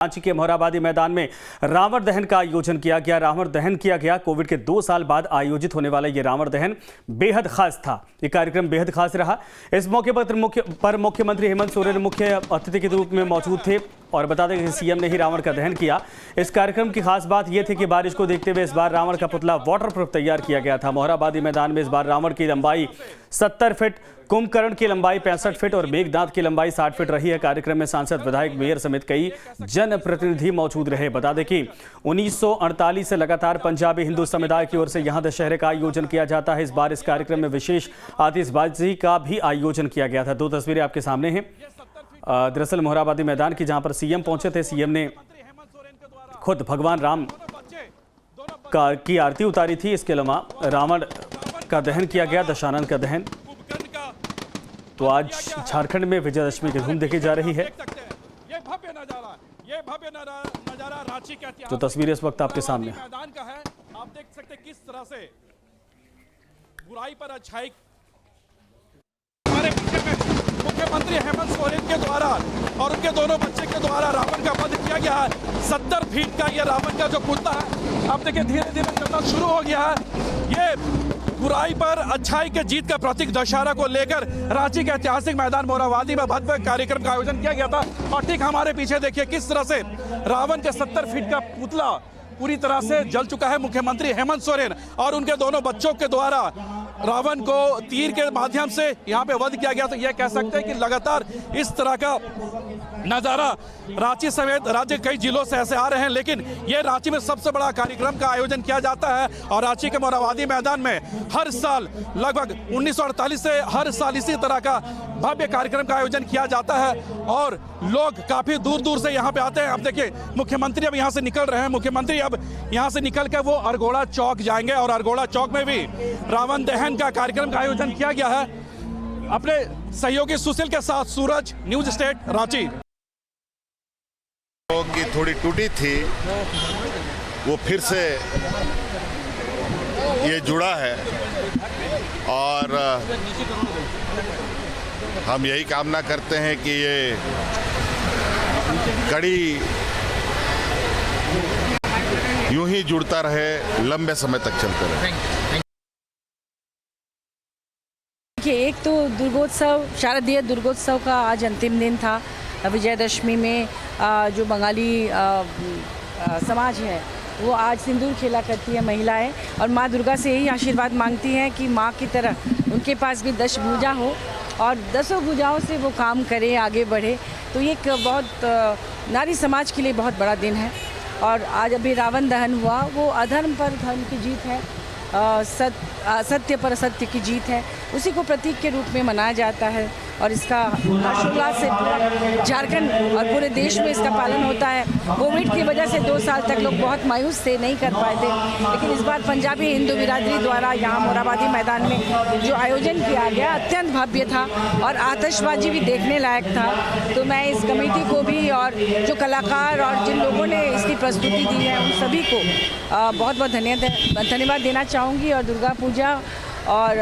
रांची के मोरहाबादी मैदान में रावण दहन का आयोजन किया गया। रावण दहन किया गया। कोविड के 2 साल बाद आयोजित होने वाला ये रावण दहन बेहद खास था। ये कार्यक्रम बेहद खास रहा। इस मौके पर मुख्यमंत्री हेमंत सोरेन मुख्य अतिथि के रूप में मौजूद थे और बता दें कि सीएम ने ही रावण का दहन किया। इस कार्यक्रम की खास बात यह थी कि बारिश को देखते हुए इस बार रावण का पुतला वाटरप्रूफ तैयार किया गया था। मोरहाबादी मैदान में इस बार रावण की लंबाई 70 फीट, कुंभकर्ण की लंबाई 65 फीट और मेघनाद की लंबाई 60 फीट रही है। कार्यक्रम में सांसद, विधायक, मेयर समेत कई जनप्रतिनिधि मौजूद रहे। बता दें कि 1948 से लगातार पंजाबी हिंदू समुदाय की ओर से यहां दशहरे का आयोजन किया जाता है। इस बार इस कार्यक्रम में विशेष आतिशबाजी का भी आयोजन किया गया था। 2 तस्वीरें आपके सामने हैं। दरअसल मोरहाबादी मैदान की जहां पर सीएम पहुंचे थे। सीएम ने खुद भगवान राम की आरती उतारी थी। इसके अलावा रावण का दहन किया गया, दशानन का दहन। तो आज झारखंड में विजयदशमी की धूम देखी जा रही है। ये भव्य नजारा रांची के जो तस्वीरें इस वक्त आपके सामने मैदान का है, आप देख सकते किस तरह से बुराई पर अच्छाई हमारे पीछे में मुख्यमंत्री हेमंत सोरेन के द्वारा और उनके दोनों बच्चे के द्वारा रावण का वध किया गया है। 70 फीट का ये रावण का जो पुतला है, आप देखिए धीरे धीरे चलना शुरू हो गया है। ये बुराई पर अच्छाई के जीत का प्रतीक दशहरा को लेकर रांची के ऐतिहासिक मैदान मोरहाबादी में भव्य कार्यक्रम का आयोजन किया गया था। और ठीक हमारे पीछे देखिए किस तरह से रावण के 70 फीट का पुतला पूरी तरह से जल चुका है। मुख्यमंत्री हेमंत सोरेन और उनके दोनों बच्चों के द्वारा रावण को तीर के माध्यम से यहाँ पे वध किया गया। तो यह कह सकते हैं कि लगातार इस तरह का नजारा रांची समेत राज्य के कई जिलों से ऐसे आ रहे हैं, लेकिन ये रांची में सबसे बड़ा कार्यक्रम का आयोजन किया जाता है। और रांची के मोरहाबादी मैदान में हर साल लगभग 1948 से हर साल इसी तरह का भव्य कार्यक्रम का आयोजन किया जाता है और लोग काफी दूर दूर से यहाँ पे आते हैं। अब देखिए मुख्यमंत्री अब यहाँ से निकल रहे हैं। मुख्यमंत्री अब यहाँ से निकल कर वो अरगोड़ा चौक जाएंगे और अरगोड़ा चौक में भी रावण दहन का कार्यक्रम का आयोजन किया गया है। अपने सहयोगी सुशील के साथ सूरज, न्यूज स्टेट रांची। की थोड़ी टूटी थी, वो फिर से ये जुड़ा है और हम यही कामना करते हैं कि ये कड़ी यूं ही जुड़ता रहे, लंबे समय तक चलते रहे। एक तो दुर्गोत्सव, शारदीय दुर्गोत्सव का आज अंतिम दिन था। विजयदशमी में जो बंगाली समाज है वो आज सिंदूर खेला करती है महिलाएं और माँ दुर्गा से यही आशीर्वाद मांगती हैं कि माँ की तरह उनके पास भी 10 भुजा हो और 10 भुजाओं से वो काम करे, आगे बढ़े। तो ये एक बहुत नारी समाज के लिए बहुत बड़ा दिन है। और आज अभी रावण दहन हुआ, वो अधर्म पर धर्म की जीत है, सत्य पर असत्य की जीत है। उसी को प्रतीक के रूप में मनाया जाता है और इसका हर्षोल्लास से पूरा झारखंड और पूरे देश में इसका पालन होता है। कोविड की वजह से 2 साल तक लोग बहुत मायूस थे, नहीं कर पाए थे, लेकिन इस बार पंजाबी हिंदू बिरादरी द्वारा यहाँ मोरहाबादी मैदान में जो आयोजन किया गया अत्यंत भव्य था और आतिशबाजी भी देखने लायक था। तो मैं इस कमेटी को भी और जो कलाकार और जिन लोगों ने इसकी प्रस्तुति दी है उन सभी को बहुत बहुत धन्यवाद देना चाहूँगी। और दुर्गा पूजा और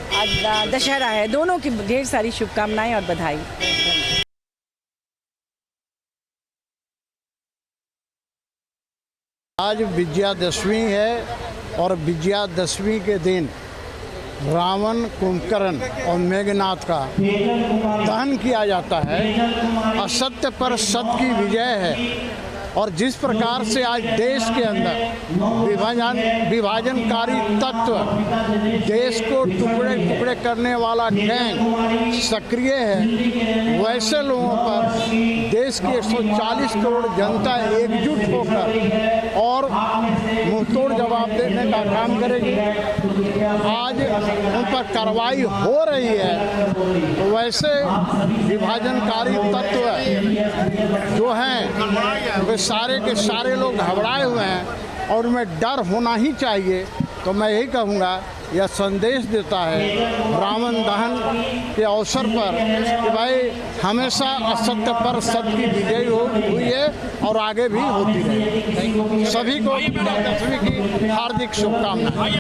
आज दशहरा है, दोनों की ढेर सारी शुभकामनाएं और बधाई। आज विजयादशमी है और विजयादशमी के दिन रावण, कुंभकर्ण और मेघनाद का दहन किया जाता है। असत्य पर सत्य की विजय है। और जिस प्रकार से आज देश के अंदर विभाजनकारी तत्व, देश को टुकड़े टुकड़े करने वाला गैंग सक्रिय है, वैसे लोगों पर देश की 140 करोड़ जनता एकजुट होकर और मुंहतोड़ जवाब देने का काम करेगी। आज उन पर कार्रवाई हो रही है। तो वैसे विभाजनकारी तत्व जो हैं वे सारे के सारे लोग घबराए हुए हैं और उनमें डर होना ही चाहिए। तो मैं यही कहूँगा, यह संदेश देता है रावण दहन के अवसर पर कि भाई हमेशा असत्य पर सत्य की विजय हुई है और आगे भी होती रहेगी। सभी को विजयादशमी की हार्दिक शुभकामनाएं।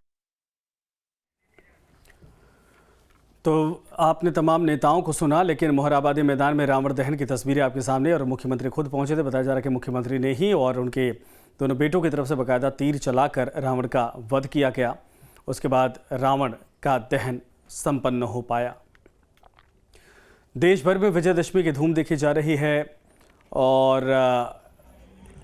तो आपने तमाम नेताओं को सुना, लेकिन मोहराबादी मैदान में रावण दहन की तस्वीरें आपके सामने और मुख्यमंत्री खुद पहुंचे थे। बताया जा रहा है कि मुख्यमंत्री ने ही और उनके दोनों बेटों की तरफ से बाकायदा तीर चलाकर रावण का वध किया गया। उसके बाद रावण का दहन संपन्न हो पाया। देश भर में विजयदशमी की धूम देखी जा रही है और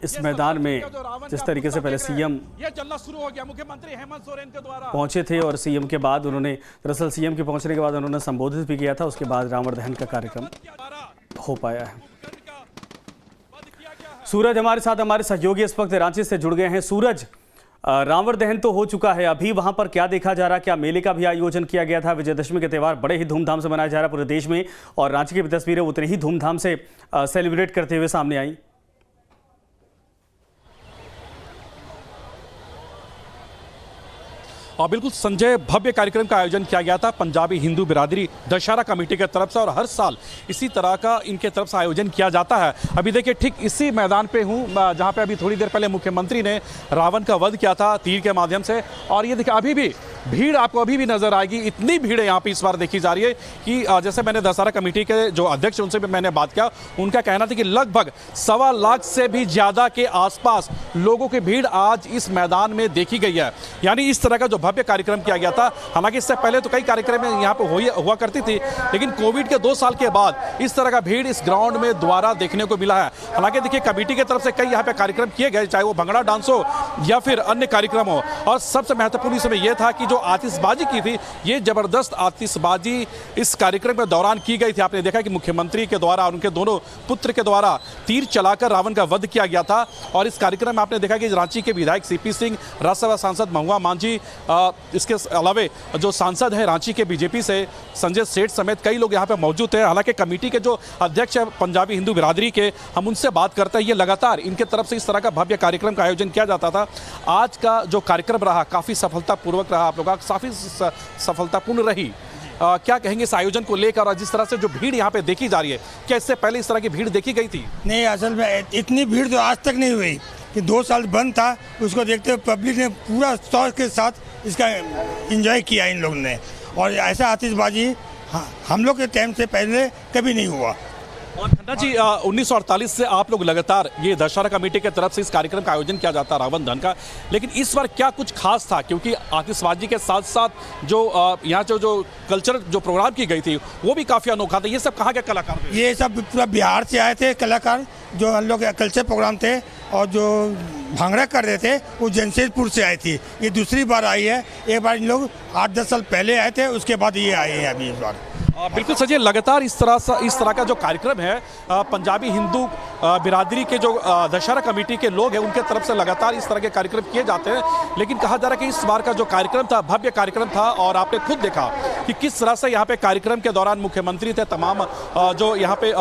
इस मैदान में जिस तरीके से पहले सीएम ये चलना शुरू हो गया, मुख्यमंत्री हेमंत सोरेन के द्वारा पहुंचे थे और सीएम के बाद उन्होंने दरअसल सीएम के पहुंचने के बाद उन्होंने संबोधित भी किया था। उसके बाद रावण दहन का कार्यक्रम हो पाया है। सूरज हमारे साथ, हमारे सहयोगी इस वक्त रांची से जुड़ गए हैं। सूरज, रावण दहन तो हो चुका है, अभी वहां पर क्या देखा जा रहा है? क्या मेले का भी आयोजन किया गया था? विजयदशमी के त्यौहार बड़े ही धूमधाम से मनाया जा रहा है पूरे देश में और रांची की भी तस्वीरें उतनी ही धूमधाम से सेलिब्रेट करते हुए सामने आई। और बिल्कुल संजय, भव्य कार्यक्रम का आयोजन किया गया था पंजाबी हिंदू बिरादरी दशहरा कमेटी की तरफ से और हर साल इसी तरह का इनके तरफ से आयोजन किया जाता है। अभी देखिए ठीक इसी मैदान पे हूँ जहाँ पे अभी थोड़ी देर पहले मुख्यमंत्री ने रावण का वध किया था तीर के माध्यम से। और ये देखिए अभी भी भीड़ आपको अभी भी नजर आएगी। इतनी भीड़ यहाँ पे इस बार देखी जा रही है कि जैसे मैंने दशहरा कमेटी के जो अध्यक्ष उनसे भी मैंने बात किया, उनका कहना था कि लगभग 1.25 लाख से भी ज़्यादा के आसपास लोगों की भीड़ आज इस मैदान में देखी गई है। यानी इस तरह का जो भव्य कार्यक्रम किया गया था। हालांकि इससे पहले तो कई कार्यक्रम यहाँ पे हुआ करती थी, लेकिन कोविड के 2 साल के बाद इस तरह का भीड़ इस ग्राउंड में दोबारा देखने को मिला है। हालांकि देखिए कमेटी की तरफ से कई यहाँ पे कार्यक्रम किए गए, चाहे वो भंगड़ा डांस हो या फिर अन्य कार्यक्रम हो। और सबसे महत्वपूर्ण इसमें यह था कि जो आतिशबाजी की थी, ये जबरदस्त आतिशबाजी इस कार्यक्रम के दौरान की गई थी। आपने देखा कि मुख्यमंत्री के द्वारा और उनके दोनों पुत्र के द्वारा तीर चलाकर रावण का वध किया गया था। और इस कार्यक्रम में आपने देखा कि रांची के विधायक सीपी सिंह, राज्यसभा सांसद महुआ मांझी, इसके अलावे जो सांसद है रांची के बीजेपी से संजय सेठ समेत कई लोग यहाँ पे मौजूद थे। हालांकि कमेटी के जो अध्यक्ष है पंजाबी हिंदू बिरादरी के, हम उनसे बात करते हैं। ये लगातार इनके तरफ से इस तरह का भव्य कार्यक्रम का आयोजन किया जाता था। आज का जो कार्यक्रम रहा काफ़ी सफलतापूर्वक रहा, आप लोगों का काफ़ी सफलतापूर्ण रही। क्या कहेंगे इस आयोजन को लेकर और जिस तरह से जो भीड़ यहाँ पे देखी जा रही है, क्या इससे पहले इस तरह की भीड़ देखी गई थी? नहीं, असल में इतनी भीड़ तो आज तक नहीं हुई कि 2 साल बंद था, उसको देखते हुए पब्लिक ने पूरा शौक के साथ इसका एंजॉय किया इन लोगों ने। और ऐसा आतिशबाजी हम लोग के टाइम से पहले कभी नहीं हुआ। और खन्ना जी, 1948 से आप लोग लगातार ये दशहरा कमेटी की तरफ से इस कार्यक्रम का आयोजन किया जाता है रावण दहन का, लेकिन इस बार क्या कुछ खास था? क्योंकि आतिशबाजी के साथ साथ जो यहाँ जो कल्चर जो प्रोग्राम की गई थी वो भी काफ़ी अनोखा था। ये सब कहाँ के कलाकार थे? ये सब पूरा बिहार से आए थे कलाकार, जो हम लोग कल्चर प्रोग्राम थे। और जो भांगड़ा कर रहे थे वो जमशेदपुर से आई थी। ये दूसरी बार आई है। एक बार इन लोग 8-10 साल पहले आए थे, उसके बाद ये आए हैं अभी इस बार। बिल्कुल सही। लगातार इस तरह का जो कार्यक्रम है पंजाबी हिंदू बिरादरी के जो दशहरा कमेटी के लोग हैं उनके तरफ से लगातार इस तरह के कार्यक्रम किए जाते हैं। लेकिन कहा जा रहा है कि इस बार का जो कार्यक्रम था भव्य कार्यक्रम था और आपने खुद देखा कि किस तरह से यहाँ पे कार्यक्रम के दौरान मुख्यमंत्री थे, तमाम जो यहाँ पे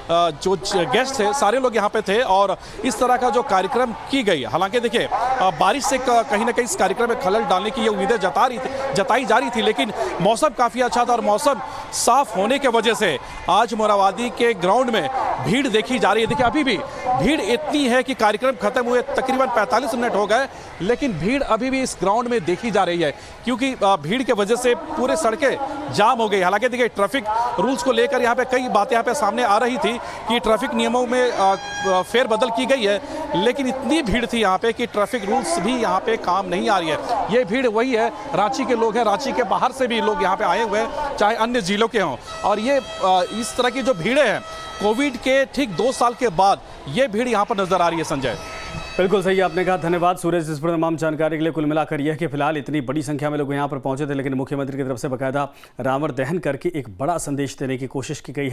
जो गेस्ट थे सारे लोग यहाँ पे थे और इस तरह का जो कार्यक्रम की गई। हालांकि देखिए बारिश से कहीं ना कहीं इस कार्यक्रम में खलल डालने की ये उम्मीदें जताई जा रही थी, लेकिन मौसम काफ़ी अच्छा था और मौसम साफ होने के वजह से आज मोरहाबादी के ग्राउंड में भीड़ देखी जा रही है। देखिए अभी भी भीड़ इतनी है कि कार्यक्रम खत्म हुए तकरीबन 45 मिनट हो गए, लेकिन भीड़ अभी भी इस ग्राउंड में देखी जा रही है क्योंकि भीड़ के वजह से पूरे सड़कें जाम हो गई। हालांकि देखिए ट्रैफिक रूल्स को लेकर यहाँ पे कई बातें यहाँ पे सामने आ रही थी कि ट्रैफिक नियमों में फेरबदल की गई है, लेकिन इतनी भीड़ थी यहाँ पे कि ट्रैफिक रूल्स भी यहाँ पे काम नहीं आ रही है। ये भीड़ वही है, रांची के लोग हैं, रांची के बाहर से भी लोग यहाँ पे आए हुए हैं, चाहे अन्य जिलों के हों। और ये इस तरह की जो भीड़ें हैं कोविड के ठीक 2 साल के बाद ये भीड़ यहाँ पर नजर आ रही है। संजय, बिल्कुल सही आपने कहा। धन्यवाद सूरज इस पर तमाम जानकारी के लिए। कुल मिलाकर यह कि फिलहाल इतनी बड़ी संख्या में लोग यहाँ पर पहुंचे थे, लेकिन मुख्यमंत्री की तरफ से बाकायदा रावण दहन करके एक बड़ा संदेश देने की कोशिश की गई है।